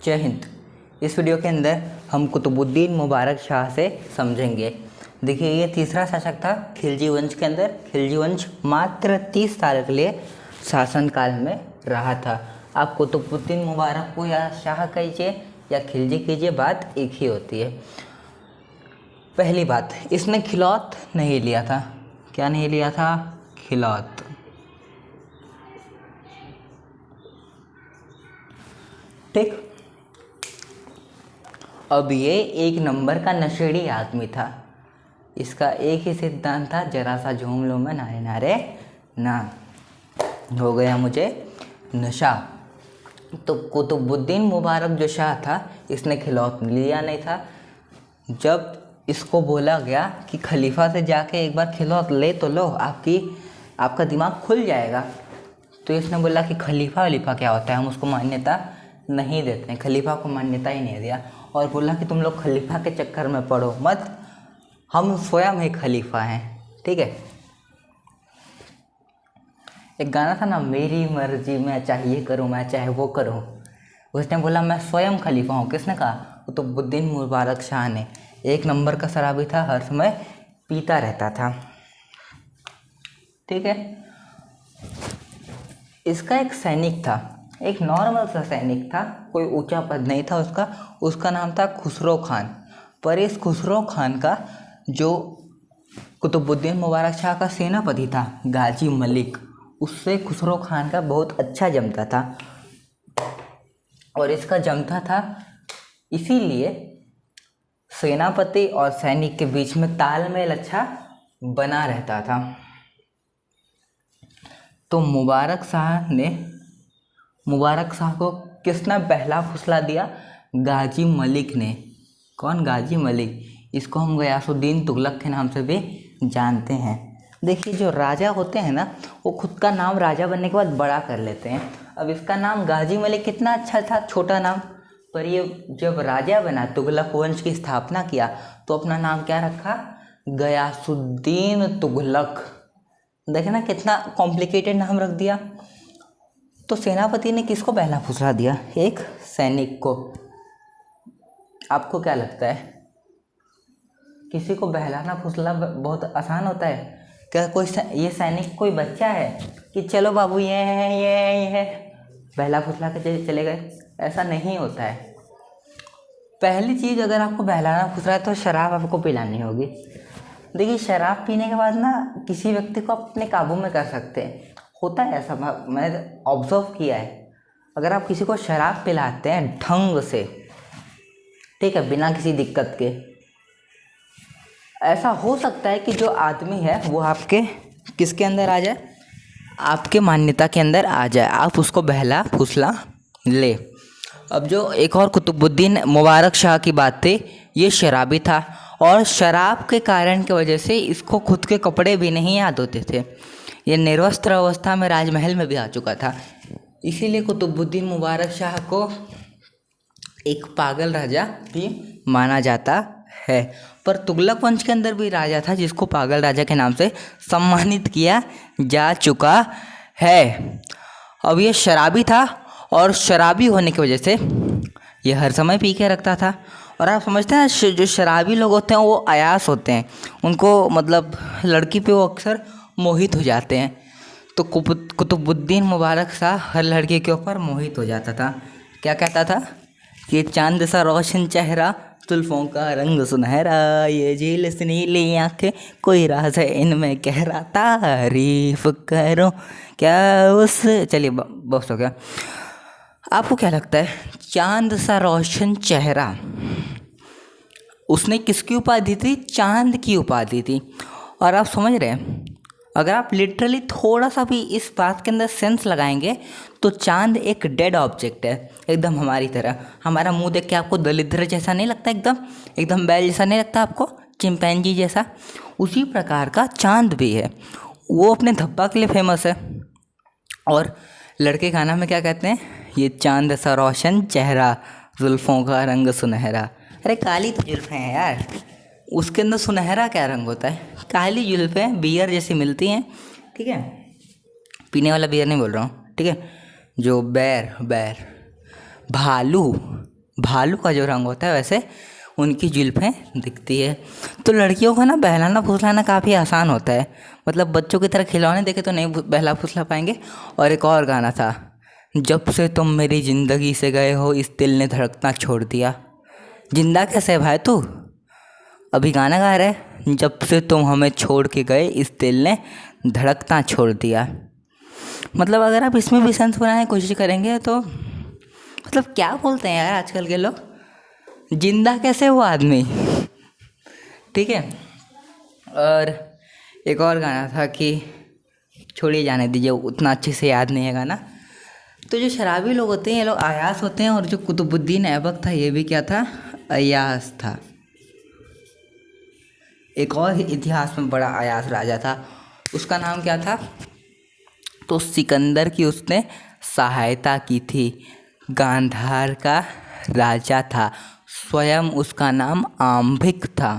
जय हिंद। इस वीडियो के अंदर हम कुतुबुद्दीन मुबारक शाह से समझेंगे। देखिए, ये तीसरा शासक था खिलजी वंश के अंदर। खिलजी वंश मात्र 30 साल के लिए शासनकाल में रहा था। आप कुतुबुद्दीन मुबारक को या शाह कहिए या खिलजी कीजिए, बात एक ही होती है। पहली बात, इसने खिलौत नहीं लिया था। क्या नहीं लिया था? खिलौत। ठीक। अब ये एक नंबर का नशेड़ी आदमी था। इसका एक ही सिद्धांत था, जरा सा झूम लो मैं नारे नारे ना, हो गया मुझे नशा। तो कुतुबुद्दीन मुबारक जो शाह था, इसने खिलौत लिया नहीं था। जब इसको बोला गया कि खलीफा से जाके एक बार खिलौत ले तो लो, आपका दिमाग खुल जाएगा, तो इसने बोला कि खलीफा क्या होता है, हम उसको मान्यता नहीं देते हैं। खलीफा को मान्यता ही नहीं दिया और बोला कि तुम लोग खलीफा के चक्कर में पड़ो मत, हम स्वयं ही खलीफा हैं। ठीक है। एक गाना था ना, मेरी मर्जी मैं चाहिए करूँ मैं चाहे वो करूँ, उसने बोला मैं स्वयं खलीफा हूँ। किसने कहा? कुतुबुद्दीन मुबारक शाह ने। एक नंबर का शराबी था, हर समय पीता रहता था। ठीक है। इसका एक सैनिक था, एक नॉर्मल सा सैनिक था, कोई ऊंचा पद नहीं था उसका नाम था खुसरो खान। पर इस खुसरो खान का जो कुतुबुद्दीन मुबारक शाह का सेनापति था गाजी मलिक, उससे खुसरो खान का बहुत अच्छा जमता था। और इसका जमता था इसीलिए सेनापति और सैनिक के बीच में तालमेल अच्छा बना रहता था। तो मुबारक शाह को किसने पहला फुसला दिया? गाजी मलिक ने। कौन? गाजी मलिक। इसको हम गयासुद्दीन तुगलक के नाम से भी जानते हैं। देखिए, जो राजा होते हैं ना, वो खुद का नाम राजा बनने के बाद बड़ा कर लेते हैं। अब इसका नाम गाजी मलिक कितना अच्छा था, छोटा नाम, पर ये जब राजा बना, तुगलक वंश की स्थापना किया, तो अपना नाम क्या रखा? गयासुद्दीन तुगलक। देखे ना, कितना कॉम्प्लिकेटेड नाम रख दिया। तो सेनापति ने किसको पहला फुसला दिया? एक सैनिक को। आपको क्या लगता है, किसी को बहलाना फुसला बहुत आसान होता है क्या? ये सैनिक कोई बच्चा है कि चलो बाबू ये है बहला फुसला के चले गए? ऐसा नहीं होता है। पहली चीज़, अगर आपको बहलाना फुसला है तो शराब आपको पिलानी होगी। देखिए, शराब पीने के बाद ना किसी व्यक्ति को अपने काबू में कर सकते हैं, होता है ऐसा, मैंने ऑब्जर्व किया है। अगर आप किसी को शराब पिलाते हैं ढंग से, ठीक है, बिना किसी दिक्कत के, ऐसा हो सकता है कि जो आदमी है वो आपके किसके अंदर आ जाए? आपके मान्यता के अंदर आ जाए, आप उसको बहला फुसला ले। अब जो एक और कुतुबुद्दीन मुबारक शाह की बात थी, ये शराबी था और शराब के कारण की वजह से इसको खुद के कपड़े भी नहीं याद होते थे। ये निर्वस्त्र अवस्था में राजमहल में भी आ चुका था। इसीलिए कुतुबुद्दीन मुबारक शाह को एक पागल राजा भी माना जाता है। पर तुगलक वंश के अंदर भी राजा था जिसको पागल राजा के नाम से सम्मानित किया जा चुका है। अब ये शराबी था और शराबी होने की वजह से ये हर समय पी के रखता था। और आप समझते हैं, जो शराबी लोग होते हैं वो अयास होते हैं, उनको मतलब लड़की पे वो अक्सर मोहित हो जाते हैं। तो कुतुबुद्दीन मुबारक शाह हर लड़की के ऊपर मोहित हो जाता था। क्या कहता था कि चांद सा रोशन चेहरा, जुल्फों का रंग सुनहरा, ये झील से नीली आंखें, कोई राज है इनमें कह रहा, तारीफ करो क्या उस। चलिए बहुत हो गया। आपको क्या लगता है, चांद सा रोशन चेहरा, उसने किसकी उपाधि थी? चांद की उपाधि थी। और आप समझ रहे हैं, अगर आप लिटरली थोड़ा सा भी इस बात के अंदर सेंस लगाएंगे तो चांद एक डेड ऑब्जेक्ट है, एकदम हमारी तरह। हमारा मुंह देख के आपको दलिद्र जैसा नहीं लगता? एकदम बैल जैसा नहीं लगता आपको? चिंपैंजी जैसा? उसी प्रकार का चांद भी है। वो अपने धब्बा के लिए फेमस है। और लड़के गाना में क्या कहते हैं? ये चांद सा रोशन चेहरा, जुल्फों का रंग सुनहरा। अरे काली तो जुल्फें हैं यार, उसके अंदर सुनहरा क्या रंग होता है? काली जुल्फें बियर जैसी मिलती हैं, ठीक है, पीने वाला बियर नहीं बोल रहा हूँ, ठीक है, जो बैर भालू भालू का जो रंग होता है वैसे उनकी जुल्फें दिखती है। तो लड़कियों को ना बहलाना फुसलाना काफ़ी आसान होता है, मतलब बच्चों की तरह खिलौने देखे तो नहीं बहला फुसला पाएंगे। और एक और गाना था, जब से तुम मेरी ज़िंदगी से गए हो इस दिल ने धड़कना छोड़ दिया। जिंदा कैसे है भाई तू, अभी गाना गा रहा है, जब से तुम हमें छोड़ के गए इस दिल ने धड़कना छोड़ दिया। मतलब अगर आप इसमें भी सेंस बनाने की कोशिश करेंगे तो मतलब क्या बोलते हैं यार आजकल के लोग, जिंदा कैसे वो आदमी। ठीक है। और एक और गाना था कि छोड़िए जाने दीजिए, उतना अच्छे से याद नहीं है गाना। तो जो शराबी लोग होते हैं ये लोग अयास होते हैं, और जो कुतुबुद्दीन ऐबक था ये भी क्या था, अयास था। एक और इतिहास में बड़ा अयास राजा था, उसका नाम क्या था, तो सिकंदर की उसने सहायता की थी। गांधार का राजा था, स्वयं उसका नाम आम्भिक था।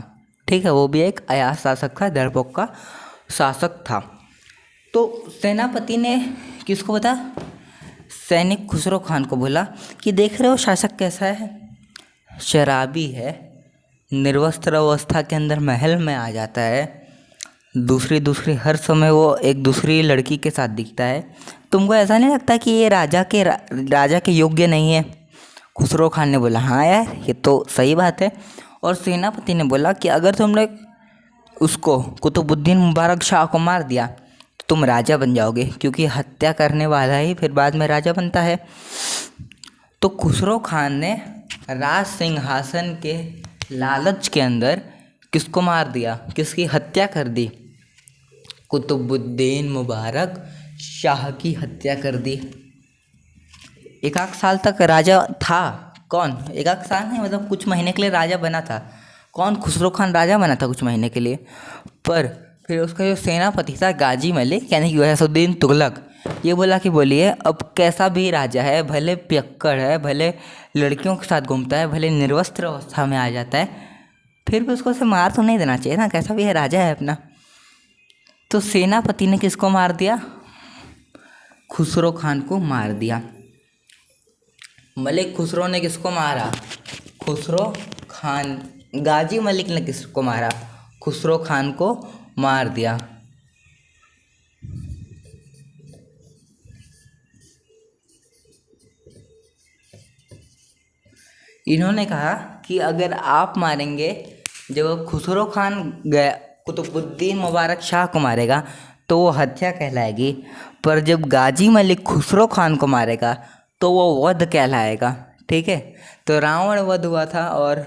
ठीक है, वो भी एक अयास शासक था, डरपोक का शासक था। तो सेनापति ने किसको बता, सैनिक खुसरो खान को बोला कि देख रहे हो शासक कैसा है, शराबी है, निर्वस्त्र अवस्था के अंदर महल में आ जाता है, दूसरी हर समय वो एक दूसरी लड़की के साथ दिखता है। तुमको ऐसा नहीं लगता कि ये राजा के योग्य नहीं है। खुसरो खान ने बोला हाँ यार ये तो सही बात है। और सेनापति ने बोला कि अगर तुमने उसको कुतुबुद्दीन मुबारक शाह को मार दिया तो तुम राजा बन जाओगे, क्योंकि हत्या करने वाला ही फिर बाद में राजा बनता है। तो खुसरो खान ने राज सिंहासन के लालच के अंदर किसको मार दिया, किसकी हत्या कर दी, कुतुबुद्दीन मुबारक शाह की हत्या कर दी। एक आध साल तक राजा था कौन, एक आध साल नहीं मतलब कुछ महीने के लिए राजा बना था। कौन, खुसरो खान राजा बना था कुछ महीने के लिए। पर फिर उसका जो सेनापति था गाजी मलिक यानी कि गयासुद्दीन तुगलक, ये बोला कि बोलिए अब कैसा भी राजा है, भले पियक्कड़ है, भले लड़कियों के साथ घूमता है, भले निर्वस्त्र अवस्था में आ जाता है, फिर भी उसको उसे मार तो नहीं देना चाहिए ना, कैसा भी है राजा है अपना। तो सेनापति ने किसको मार दिया, खुसरो खान को मार दिया। मलिक खुसरो ने किसको मारा, खुसरो खान, गाजी मलिक ने किसको मारा, खुसरो खान को मार दिया। इन्होंने कहा कि अगर आप मारेंगे, जब खुसरो खान गया कुतुबुद्दीन मुबारक शाह को मारेगा तो वो हत्या कहलाएगी, पर जब गाजी मलिक खुसरो खान को मारेगा तो वो वध कहलाएगा। ठीक है, तो रावण वध हुआ था और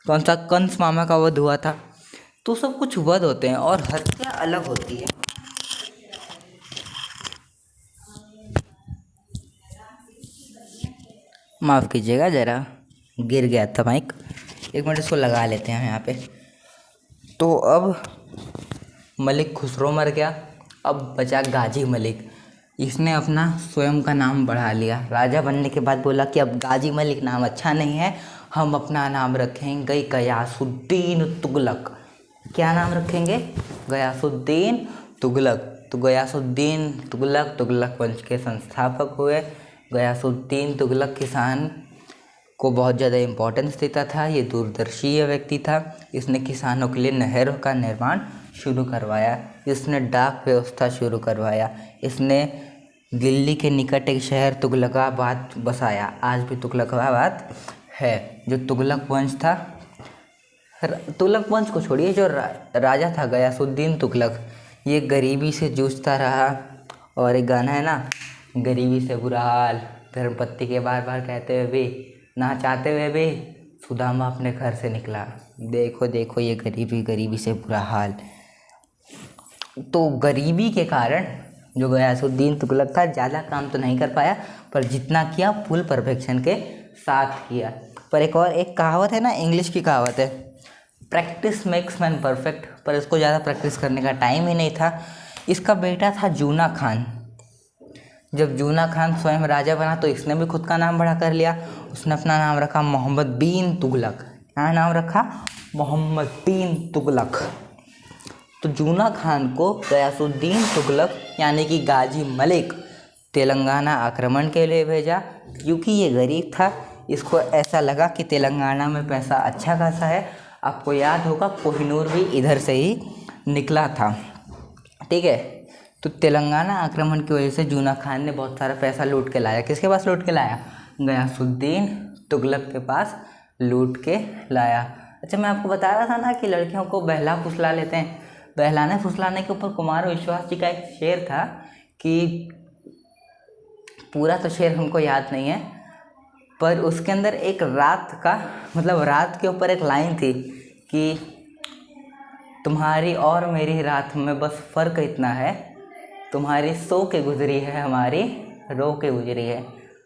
कौन सा, कंस मामा का वध हुआ था। तो सब कुछ वध होते हैं और हत्या अलग होती है। माफ़ कीजिएगा ज़रा गिर गया था माइक, एक मिनट इसको लगा लेते हैं यहाँ पे। तो अब मलिक खुसरो मर गया, अब बचा गाजी मलिक। इसने अपना स्वयं का नाम बढ़ा लिया, राजा बनने के बाद बोला कि अब गाजी मलिक नाम अच्छा नहीं है, हम अपना नाम रखेंगे गयासुद्दीन तुगलक। क्या नाम रखेंगे, गयासुद्दीन तुगलक। तो गयासुद्दीन तुगलक तुगलक वंश के संस्थापक हुए। गयासुद्दीन तुगलक किसान को बहुत ज़्यादा इम्पोर्टेंस देता था, ये दूरदर्शी व्यक्ति था। इसने किसानों के लिए नहरों का निर्माण शुरू करवाया, इसने डाक व्यवस्था शुरू करवाया, इसने दिल्ली के निकट एक शहर तुगलकाबाद बसाया, आज भी तुगलकाबाद है। जो तुगलक वंश था, तुगलक वंश को छोड़िए, जो राजा था गयासुद्दीन तुगलक, ये गरीबी से जूझता रहा। और एक गाना है ना, गरीबी से बुरा हाल, धर्मपत्नी के बार बार कहते हुए भी, ना चाहते हुए भी सुदामा अपने घर से निकला, देखो देखो ये गरीबी से बुरा हाल। तो गरीबी के कारण जो गयासुद्दीन तुगलक था ज़्यादा काम तो नहीं कर पाया, पर जितना किया फुल परफेक्शन के साथ किया। पर एक कहावत है ना, इंग्लिश की कहावत है, प्रैक्टिस मेक्स मैन परफेक्ट, पर इसको ज़्यादा प्रैक्टिस करने का टाइम ही नहीं था। इसका बेटा था जूना खान। जब जूना खान स्वयं राजा बना तो इसने भी खुद का नाम बड़ा कर लिया, उसने अपना नाम रखा मोहम्मद बिन तुगलक। क्या नाम रखा, मोहम्मद बिन तुगलक। तो जूना खान को गयासुद्दीन तुगलक यानी कि गाजी मलिक तेलंगाना आक्रमण के लिए भेजा, क्योंकि ये गरीब था, इसको ऐसा लगा कि तेलंगाना में पैसा अच्छा खासा है। आपको याद होगा कोहिनूर भी इधर से ही निकला था, ठीक है। तो तेलंगाना आक्रमण की वजह से जूना खान ने बहुत सारा पैसा लूट के लाया। किसके पास लूट के लाया? गयासुद्दीन तुगलक के पास लूट के लाया। अच्छा, मैं आपको बता रहा था ना कि लड़कियों को बहला फुसला लेते हैं। बहलाने फुसलाने के ऊपर कुमार विश्वास जी का एक शेर था कि पूरा तो शेर हमको याद नहीं है, पर उसके अंदर एक रात का मतलब रात के ऊपर एक लाइन थी कि तुम्हारी और मेरी रात में बस फ़र्क इतना है, तुम्हारी सो के गुजरी है, हमारी रो के गुजरी है।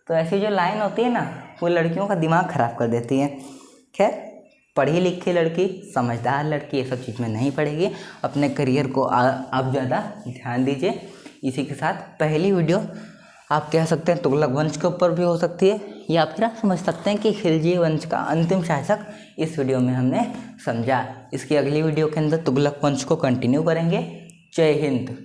तो ऐसी जो लाइन होती है ना, वो लड़कियों का दिमाग ख़राब कर देती है। खैर, पढ़ी लिखी लड़की, समझदार लड़की ये सब चीज़ में नहीं पड़ेगी। अपने करियर को आप ज़्यादा ध्यान दीजिए। इसी के साथ पहली वीडियो आप कह सकते हैं तुगलक वंश के ऊपर भी हो सकती है, या फिर आप समझ सकते हैं कि खिलजी वंश का अंतिम शासक इस वीडियो में हमने समझा। इसकी अगली वीडियो के अंदर तुगलक वंश को कंटिन्यू करेंगे। जय हिंद।